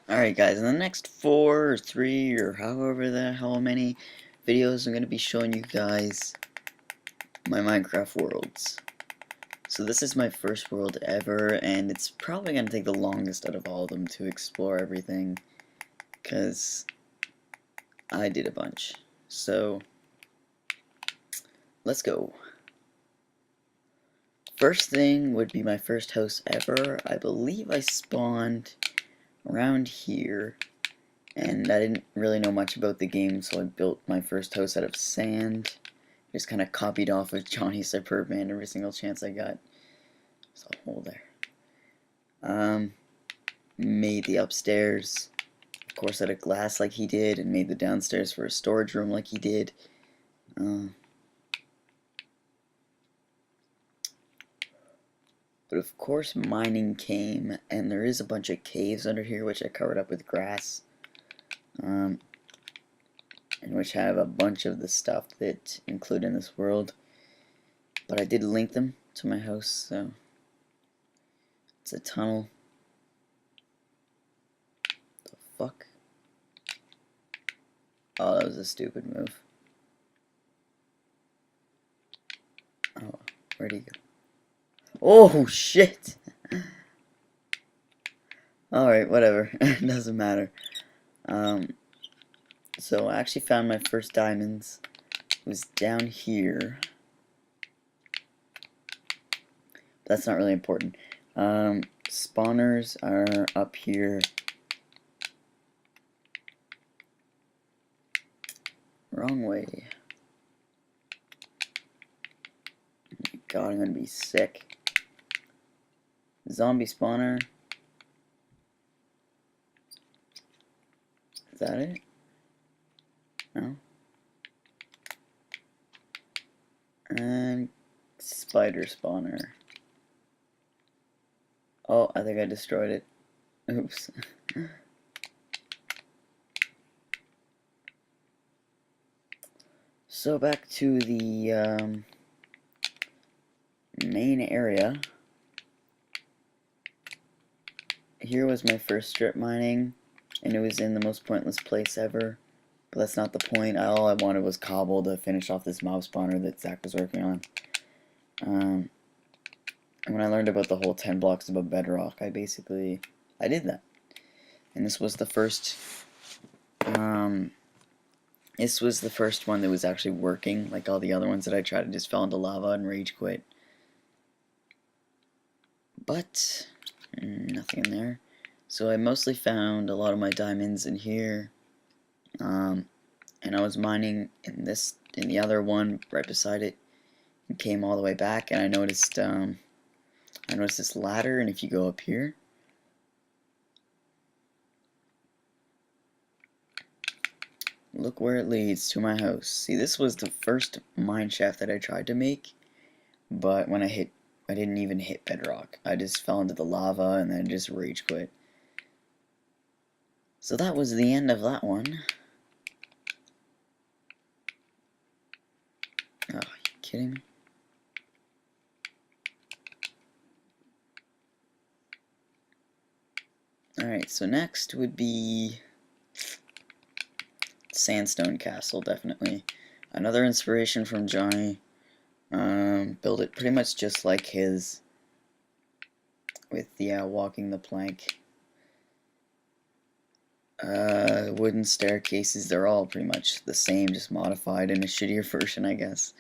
Alright guys, in the next 4 or 3 or however the hell many videos I'm going to be showing you guys my Minecraft worlds. So this is my first world ever, and it's probably going to take the longest out of all of them to explore everything, because I did a bunch. So, let's go. First thing would be my first house ever. I believe I spawned around here. And I didn't really know much about the game, so I built my first house out of sand. Just kind of copied off of Johnny Superman every single chance I got. There's a hole there. Made the upstairs, of course, out of glass like he did, and made the downstairs for a storage room like he did. But of course, mining came, and there is a bunch of caves under here, which I covered up with grass. And which have a bunch of the stuff that include in this world, but I did link them to my house, so it's a tunnel. The fuck? Oh, that was a stupid move. Oh, where'd he go? Oh shit! Alright, whatever. Doesn't matter. So I actually found my first diamonds. It was down here. That's not really important. Spawners are up here. Wrong way. Oh my god, I'm gonna be sick. Zombie spawner. Is that it? No. And spider spawner. Oh, I think I destroyed it. Oops. So back to the main area. Here was my first strip mining, and it was in the most pointless place ever. But that's not the point. All I wanted was cobble to finish off this mob spawner that Zach was working on. And when I learned about the whole 10 blocks above bedrock, I did that. And this was the first one that was actually working. Like all the other ones that I tried, just fell into lava and rage quit. But nothing in there. So I mostly found a lot of my diamonds in here. And I was mining in the other one right beside it, and came all the way back, and I noticed this ladder, and if you go up here, look where it leads to my house. See, this was the first mine shaft that I tried to make, but when I didn't even hit bedrock. I just fell into the lava and then just rage quit. So that was the end of that one. Oh, are you kidding me? Alright, so next would be Sandstone Castle, definitely. Another inspiration from Johnny. Build it pretty much just like his, with the walking the plank. Wooden staircases, they're all pretty much the same, just modified in a shittier version, I guess.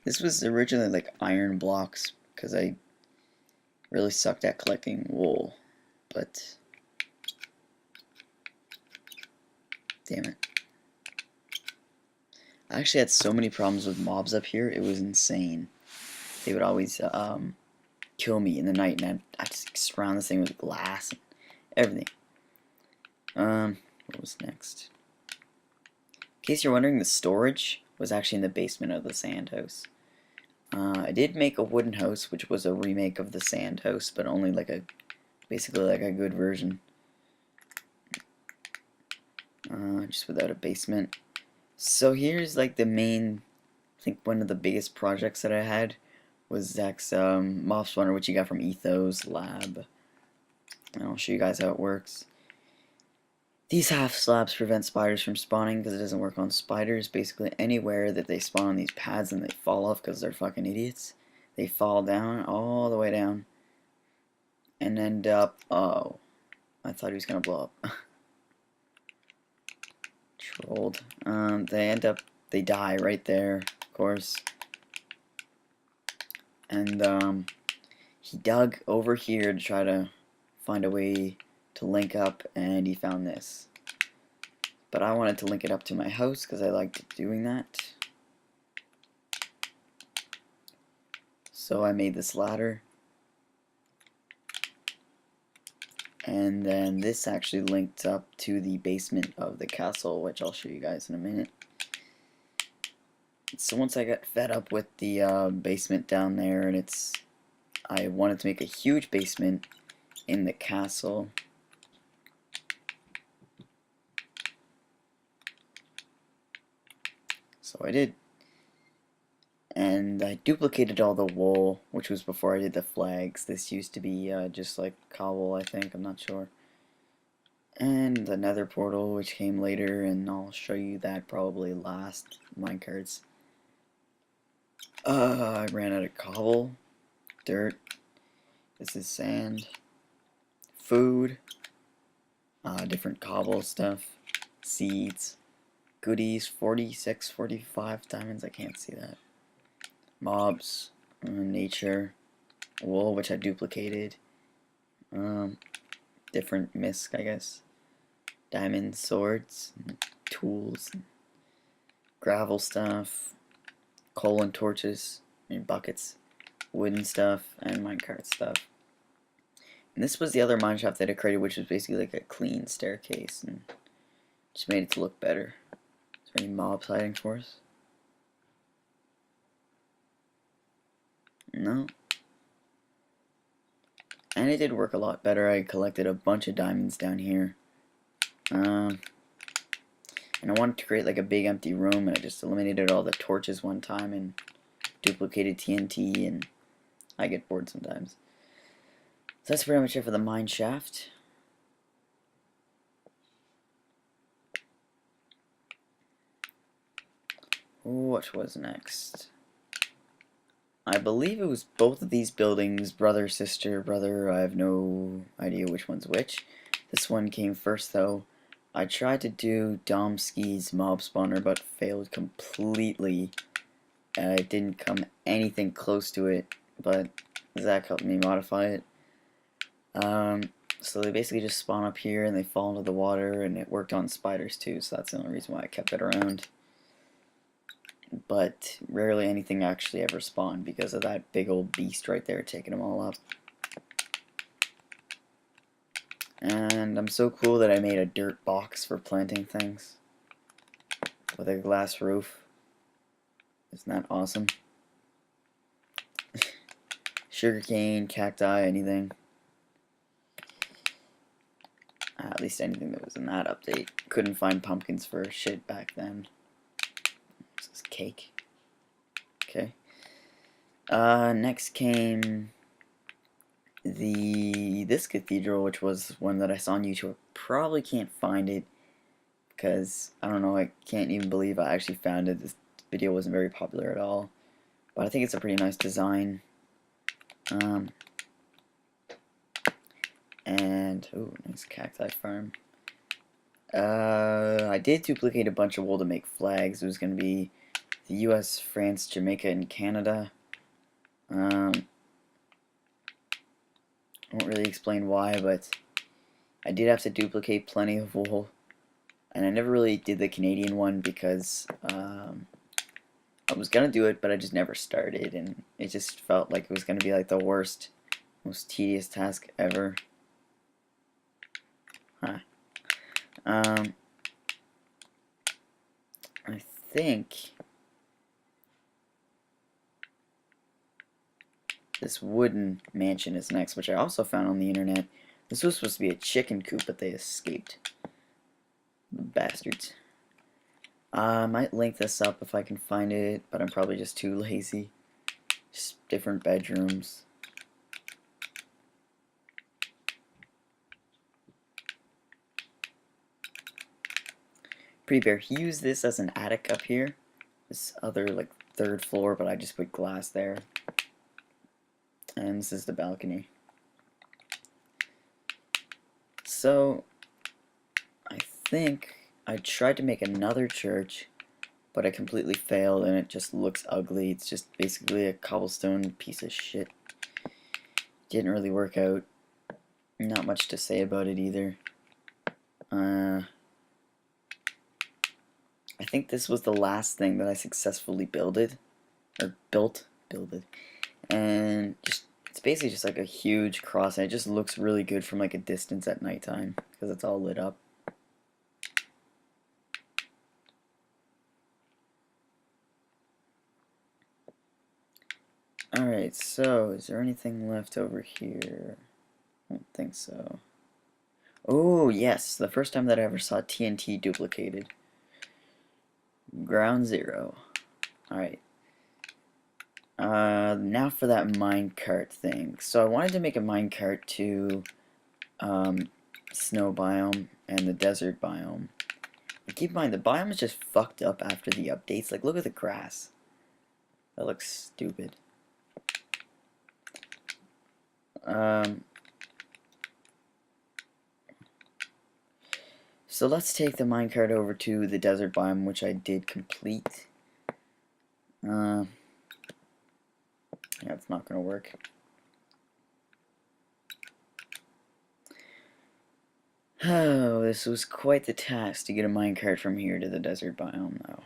This was originally like iron blocks, because I really sucked at collecting wool, but damn it. I actually had so many problems with mobs up here, it was insane. They would always kill me in the night, and I'd just surround this thing with glass and everything. What was next? In case you're wondering, the storage was actually in the basement of the sand house. I did make a wooden house, which was a remake of the sand house, but only basically like a good version. Just without a basement. So here's like the main, I think one of the biggest projects that I had was Zach's mob spawner, which he got from Ethos Lab. And I'll show you guys how it works. These half slabs prevent spiders from spawning because it doesn't work on spiders. Basically, anywhere that they spawn on these pads and they fall off because they're fucking idiots, they fall down all the way down and end up. Oh, I thought he was gonna blow up. Trolled. They end up. They die right there, of course. And he dug over here to try to find a way to link up, and he found this. But I wanted to link it up to my house because I liked doing that. So I made this ladder. And then this actually linked up to the basement of the castle, which I'll show you guys in a minute. So once I got fed up with the basement down there, and I wanted to make a huge basement in the castle. So I did. And I duplicated all the wool, which was before I did the flags. This used to be just like cobble, I think, I'm not sure. And the nether portal, which came later, and I'll show you that probably last minecarts. I ran out of cobble, dirt, this is sand, food, different cobble stuff, seeds, goodies, 46, 45 diamonds, I can't see that. Mobs, nature, wool, which I duplicated, different misc, I guess, diamond swords, tools, gravel stuff, coal and torches, and buckets, wooden stuff, and minecart stuff. And this was the other mineshaft that I created, which was basically like a clean staircase, and just made it to look better. Is there any mobs hiding for us? No. And it did work a lot better. I collected a bunch of diamonds down here. And I wanted to create like a big empty room, and I just eliminated all the torches one time and duplicated TNT, and I get bored sometimes. So that's pretty much it for the mine shaft. What was next? I believe it was both of these buildings, brother, sister, brother, I have no idea which one's which. This one came first though. I tried to do Domski's mob spawner but failed completely. And I didn't come anything close to it, but Zach helped me modify it. So they basically just spawn up here and they fall into the water, and it worked on spiders too, so that's the only reason why I kept it around. But rarely anything actually ever spawned because of that big old beast right there taking them all up. And I'm so cool that I made a dirt box for planting things with a glass roof. Isn't that awesome? Sugarcane, cacti, anything. At least anything that was in that update. Couldn't find pumpkins for shit back then. This is cake. Okay. Next came this cathedral, which was one that I saw on YouTube. Probably can't find it because I don't know. I can't even believe I actually found it. This video wasn't very popular at all, but I think it's a pretty nice design. And oh, nice cacti farm. I did duplicate a bunch of wool to make flags. It was gonna be the U.S., France, Jamaica, and Canada. I won't really explain why, but I did have to duplicate plenty of wool, and I never really did the Canadian one because I was gonna do it, but I just never started, and it just felt like it was gonna be like the worst, most tedious task ever. Huh. I think this wooden mansion is next, which I also found on the internet. This was supposed to be a chicken coop, but they escaped. Bastards. I might link this up if I can find it, but I'm probably just too lazy. Just different bedrooms. Pretty Bear, he used this as an attic up here. This other, like, third floor, but I just put glass there. And this is the balcony. So, I think I tried to make another church, but I completely failed and it just looks ugly. It's just basically a cobblestone piece of shit. Didn't really work out. Not much to say about it either. I think this was the last thing that I successfully builded. Or builded. And just it's basically just like a huge cross, and it just looks really good from like a distance at nighttime because it's all lit up. Alright, so is there anything left over here? I don't think so. Oh, yes, the first time that I ever saw TNT duplicated. Ground Zero. Alright. Now for that minecart thing. So I wanted to make a minecart to snow biome and the desert biome. But keep in mind, the biome is just fucked up after the updates. Like, look at the grass. That looks stupid. So let's take the minecart over to the desert biome, which I did complete. Yeah, it's not gonna work. Oh, this was quite the task to get a minecart from here to the desert biome, though.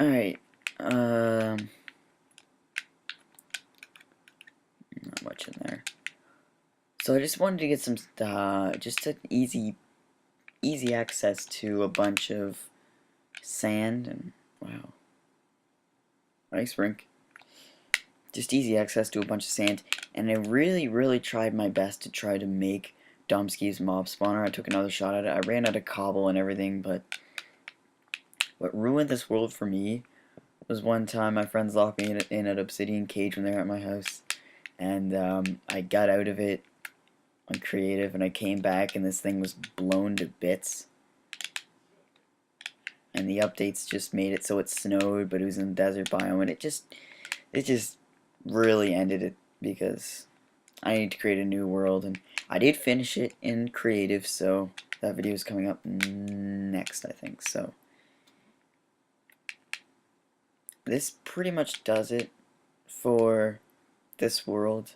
Alright, not much in there. So I just wanted to get some, just an easy access to a bunch of sand, and wow. Nice rink. Just easy access to a bunch of sand, and I really tried my best to try to make Domsky's mob spawner. I took another shot at it. I ran out of cobble and everything, but what ruined this world for me was one time my friends locked me in an obsidian cage when they were at my house, and I got out of it on creative, and I came back and this thing was blown to bits. And the updates just made it so it snowed, but it was in the desert biome, and it just really ended it because I need to create a new world, and I did finish it in creative, so that video is coming up next, I think. So this pretty much does it for this world.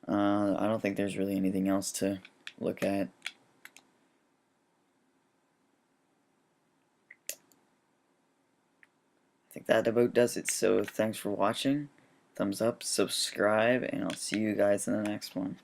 I don't think there's really anything else to look at. I think that about does it, so thanks for watching. Thumbs up, subscribe, and I'll see you guys in the next one.